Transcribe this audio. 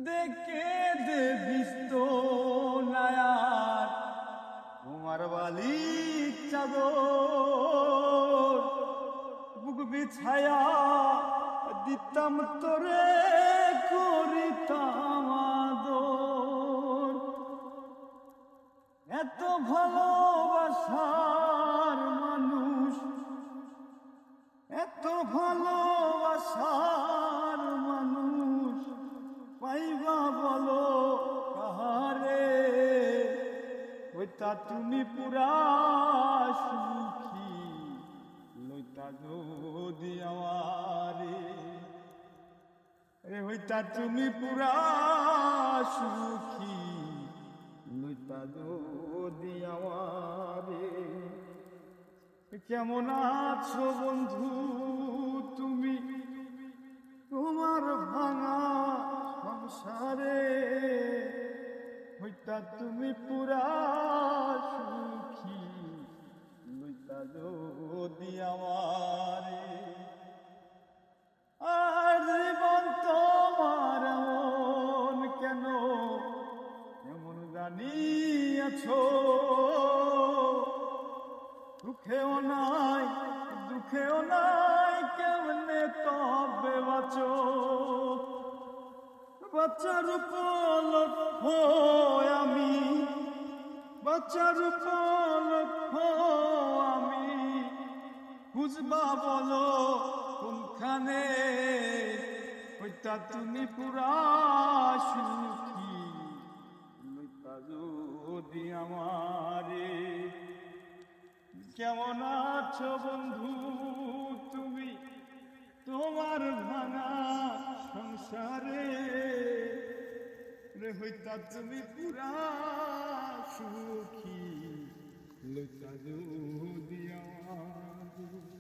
দেখে দেবিস তো নায়ার তোমার বালি চাদর বুক বিছায়া দিতাম তোরে করিতাম আদর। এত ভালোবাসার মানুষ, এত ভালোবাসার মানুষ পাইবা বলো কাহারে? হইতা তুমি পুরা সুখী লইতা যদি আমারে। হইতা তুমি পুরা সুখী লইতা যদি আমারে। কেমন আছো বন্ধু তুমি তোমার ভাঙা সংসারে? হইতা তুমি পুরা সুখী লইতা যদি আমারে। আর জীবন তোমার এমন কেন, এমন জানিয়াছো? সুখেও নাই দুঃখেও নাই, কেমনে তবে বাঁচো? বাচ্চার উপলক্ষ আমি, বাচ্চার উপলক্ষ আমি, বুঝবা বলো কোনখানে? হইতা তুমি পুরা সুখী লইতা যদি আমারে। কেমন আছো বন্ধু তুমি তোমার ভাঙা সংসারে? হইতা তুমি পুরা সুখী লইতা যদি আমারে।